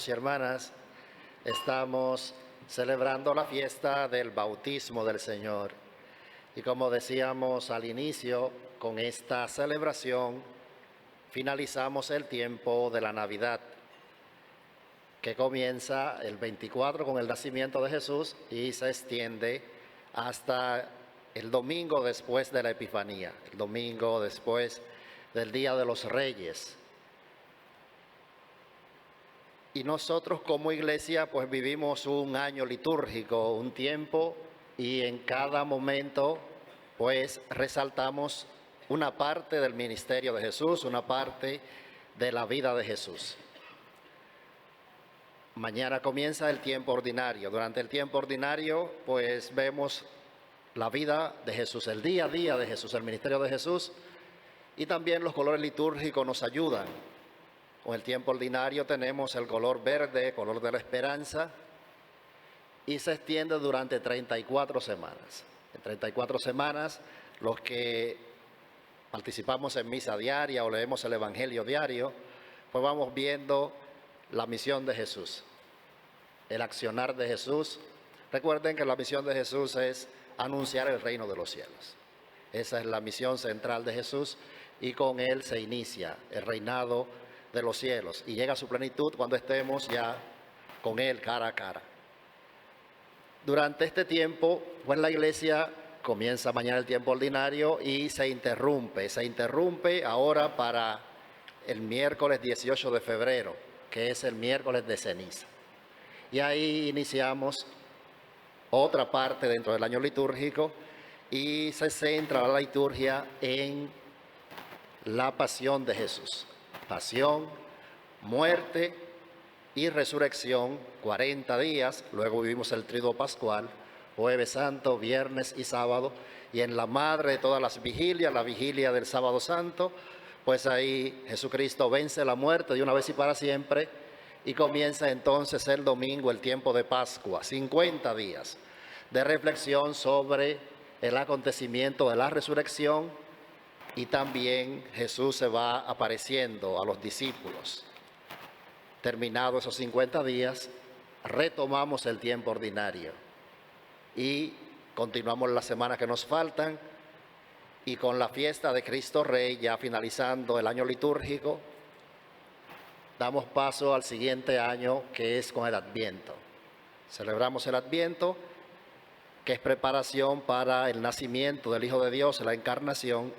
hermanos y hermanas, estamos celebrando la fiesta del bautismo del Señor. Y como decíamos al inicio, con esta celebración finalizamos el tiempo de la Navidad, que comienza el 24 con el nacimiento de Jesús y se extiende hasta el domingo después de la Epifanía, el domingo después del Día de los Reyes. Y nosotros como iglesia pues vivimos un año litúrgico, un tiempo, y en cada momento pues resaltamos una parte del ministerio de Jesús, una parte de la vida de Jesús. Mañana comienza el tiempo ordinario. Durante el tiempo ordinario pues vemos la vida de Jesús, el día a día de Jesús, el ministerio de Jesús, y también los colores litúrgicos nos ayudan. Con el tiempo ordinario tenemos el color verde, color de la esperanza, y se extiende durante 34 semanas. En 34 semanas, los que participamos en misa diaria o leemos el Evangelio diario, pues vamos viendo la misión de Jesús, el accionar de Jesús. Recuerden que la misión de Jesús es anunciar el reino de los cielos. Esa es la misión central de Jesús y con él se inicia el reinado de los cielos y llega a su plenitud cuando estemos ya con él cara a cara. Durante este tiempo, pues la iglesia comienza mañana el tiempo ordinario y se interrumpe ahora para el miércoles 18 de febrero, que es el miércoles de ceniza. Y ahí iniciamos otra parte dentro del año litúrgico y se centra la liturgia en la pasión de Jesús. Pasión, muerte y resurrección, 40 días, luego vivimos el Triduo Pascual, Jueves Santo, Viernes y Sábado, y en la madre de todas las vigilias, la vigilia del Sábado Santo, pues ahí Jesucristo vence la muerte de una vez y para siempre, y comienza entonces el domingo, el tiempo de Pascua, 50 días de reflexión sobre el acontecimiento de la resurrección. Y también Jesús se va apareciendo a los discípulos. Terminados esos 50 días, retomamos el tiempo ordinario y continuamos las semanas que nos faltan, y con la fiesta de Cristo Rey, ya finalizando el año litúrgico, damos paso al siguiente año, que es con el Adviento. Celebramos el Adviento, que es preparación para el nacimiento del Hijo de Dios, la encarnación,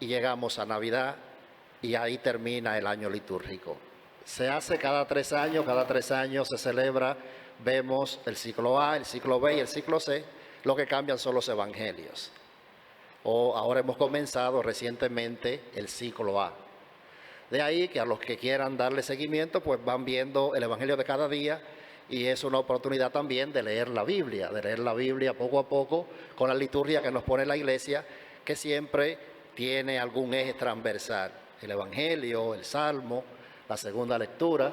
y llegamos a Navidad y ahí termina el año litúrgico. Se hace cada 3 años se celebra, vemos el ciclo A, el ciclo B y el ciclo C, lo que cambian son los evangelios. Ahora hemos comenzado recientemente el ciclo A. De ahí que a los que quieran darle seguimiento, pues van viendo el evangelio de cada día, y es una oportunidad también de leer la Biblia poco a poco, con la liturgia que nos pone la iglesia, que siempre tiene algún eje transversal, el Evangelio, el Salmo, la segunda lectura,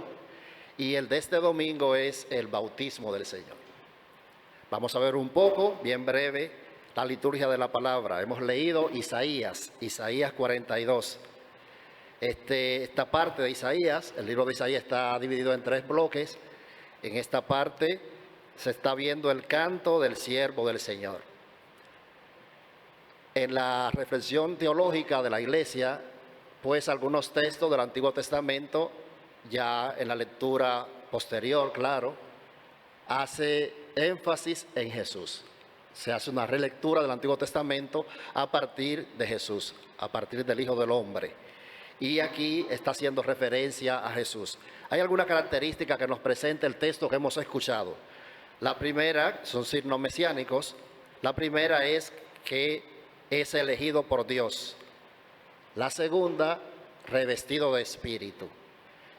y el de este domingo es el bautismo del Señor. Vamos a ver un poco, bien breve, la liturgia de la palabra. Hemos leído Isaías 42. Esta parte de Isaías, el libro de Isaías está dividido en 3 bloques. En esta parte se está viendo el canto del siervo del Señor. En la reflexión teológica de la iglesia, pues algunos textos del Antiguo Testamento, ya en la lectura posterior, claro, hace énfasis en Jesús. Se hace una relectura del Antiguo Testamento a partir de Jesús, a partir del Hijo del Hombre. Y aquí está haciendo referencia a Jesús. Hay alguna característica que nos presenta el texto que hemos escuchado. La primera, son signos mesiánicos. La primera es que es elegido por Dios. La segunda, revestido de espíritu.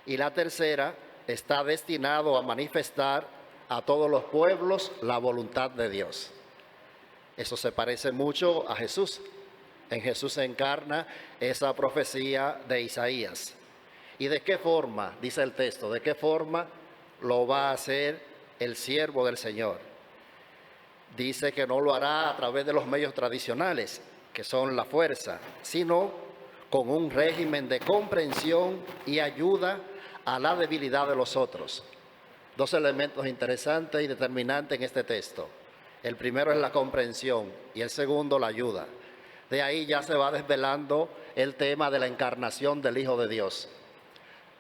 Y la tercera, está destinado a manifestar a todos los pueblos la voluntad de Dios. Eso se parece mucho a Jesús. En Jesús se encarna esa profecía de Isaías. ¿Y de qué forma, dice el texto, de qué forma lo va a hacer el siervo del Señor? Dice que no lo hará a través de los medios tradicionales, que son la fuerza, sino con un régimen de comprensión y ayuda a la debilidad de los otros. Dos elementos interesantes y determinantes en este texto. El primero es la comprensión y el segundo la ayuda. De ahí ya se va desvelando el tema de la encarnación del Hijo de Dios.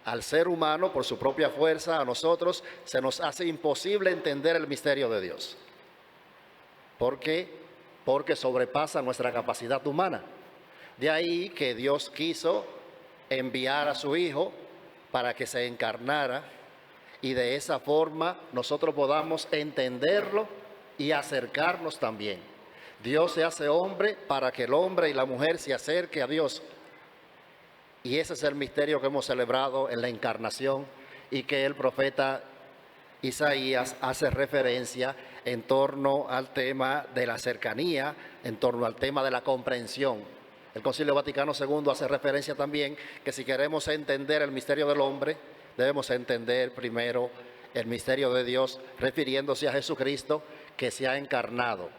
Al ser humano, por su propia fuerza, a nosotros se nos hace imposible entender el misterio de Dios. ¿Por qué? Porque sobrepasa nuestra capacidad humana. De ahí que Dios quiso enviar a su Hijo para que se encarnara y de esa forma nosotros podamos entenderlo y acercarnos también. Dios se hace hombre para que el hombre y la mujer se acerquen a Dios. Y ese es el misterio que hemos celebrado en la encarnación y que el profeta Isaías hace referencia en torno al tema de la cercanía, en torno al tema de la comprensión. El Concilio Vaticano II hace referencia también que si queremos entender el misterio del hombre, debemos entender primero el misterio de Dios, refiriéndose a Jesucristo que se ha encarnado.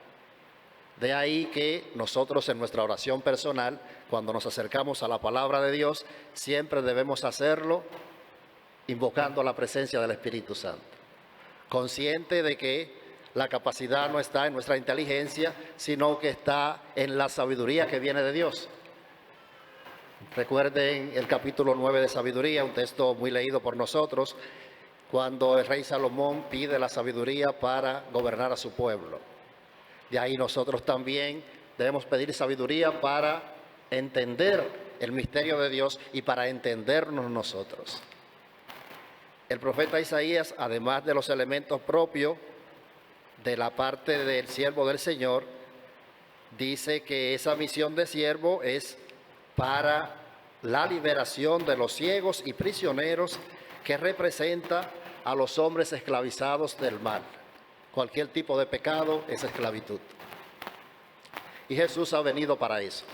De ahí que nosotros en nuestra oración personal, cuando nos acercamos a la palabra de Dios, siempre debemos hacerlo invocando la presencia del Espíritu Santo. Consciente de que la capacidad no está en nuestra inteligencia, sino que está en la sabiduría que viene de Dios. Recuerden el capítulo 9 de Sabiduría, un texto muy leído por nosotros, cuando el rey Salomón pide la sabiduría para gobernar a su pueblo. De ahí nosotros también debemos pedir sabiduría para entender el misterio de Dios y para entendernos nosotros. El profeta Isaías, además de los elementos propios de la parte del siervo del Señor, dice que esa misión de siervo es para la liberación de los ciegos y prisioneros que representa a los hombres esclavizados del mal. Cualquier tipo de pecado es esclavitud. Y Jesús ha venido para eso.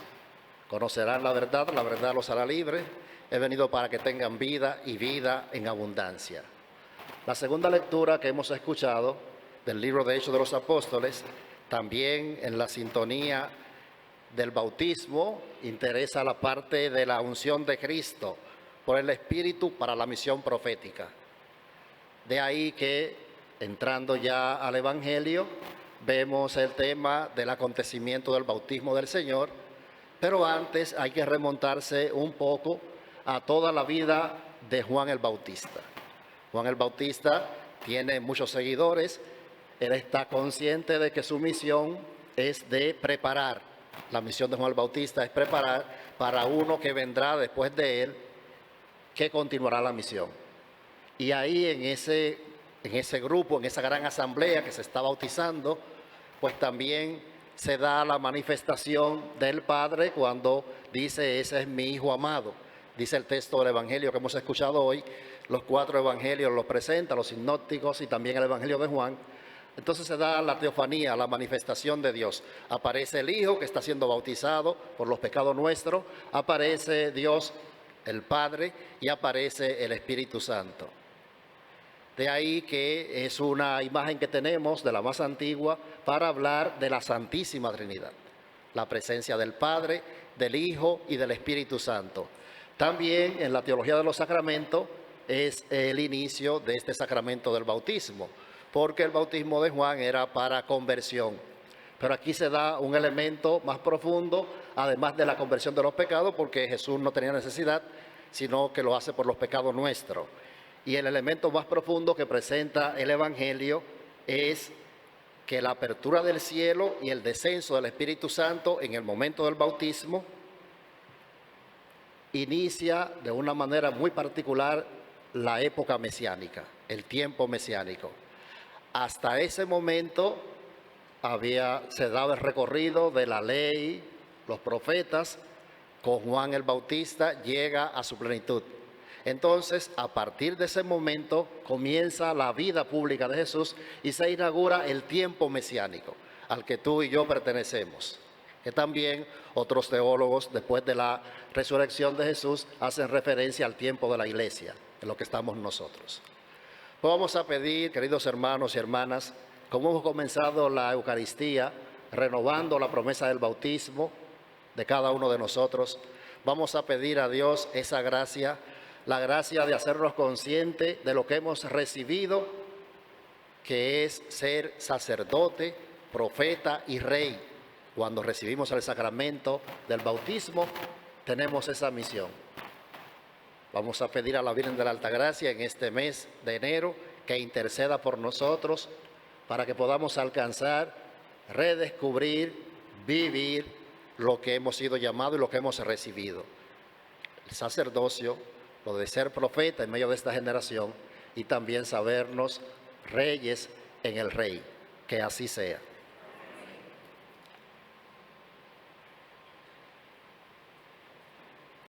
Conocerán la verdad los hará libre. He venido para que tengan vida y vida en abundancia. La segunda lectura que hemos escuchado del libro de Hechos de los Apóstoles, también en la sintonía del bautismo, interesa la parte de la unción de Cristo por el Espíritu para la misión profética. De ahí que, entrando ya al Evangelio, vemos el tema del acontecimiento del bautismo del Señor, pero antes hay que remontarse un poco a toda la vida de Juan el Bautista. Juan el Bautista tiene muchos seguidores, él está consciente de que su misión es de preparar. La misión de Juan el Bautista es preparar para uno que vendrá después de él, que continuará la misión. Y ahí en ese grupo, en esa gran asamblea que se está bautizando, pues también se da la manifestación del Padre cuando dice: ese es mi Hijo amado. Dice el texto del Evangelio que hemos escuchado hoy, los 4 evangelios los presenta, los sinópticos y también el Evangelio de Juan. Entonces se da la teofanía, la manifestación de Dios. Aparece el Hijo que está siendo bautizado por los pecados nuestros, aparece Dios el Padre y aparece el Espíritu Santo. De ahí que es una imagen que tenemos de la más antigua para hablar de la Santísima Trinidad. La presencia del Padre, del Hijo y del Espíritu Santo. También en la teología de los sacramentos es el inicio de este sacramento del bautismo, porque el bautismo de Juan era para conversión. Pero aquí se da un elemento más profundo, además de la conversión de los pecados, porque Jesús no tenía necesidad, sino que lo hace por los pecados nuestros. Y el elemento más profundo que presenta el Evangelio es que la apertura del cielo y el descenso del Espíritu Santo en el momento del bautismo inicia de una manera muy particular la época mesiánica, el tiempo mesiánico. Hasta ese momento se daba el recorrido de la ley, los profetas, con Juan el Bautista llega a su plenitud. Entonces, a partir de ese momento comienza la vida pública de Jesús y se inaugura el tiempo mesiánico al que tú y yo pertenecemos. Que también otros teólogos, después de la resurrección de Jesús, hacen referencia al tiempo de la iglesia, en lo que estamos nosotros. Pues vamos a pedir, queridos hermanos y hermanas, como hemos comenzado la Eucaristía, renovando la promesa del bautismo de cada uno de nosotros, vamos a pedir a Dios esa gracia la gracia de hacernos conscientes de lo que hemos recibido, que es ser sacerdote, profeta y rey. Cuando recibimos el sacramento del bautismo, tenemos esa misión. Vamos a pedir a la Virgen de la Altagracia en este mes de enero que interceda por nosotros para que podamos alcanzar, redescubrir, vivir lo que hemos sido llamados y lo que hemos recibido. El sacerdocio, lo de ser profeta en medio de esta generación y también sabernos reyes en el Rey. Que así sea.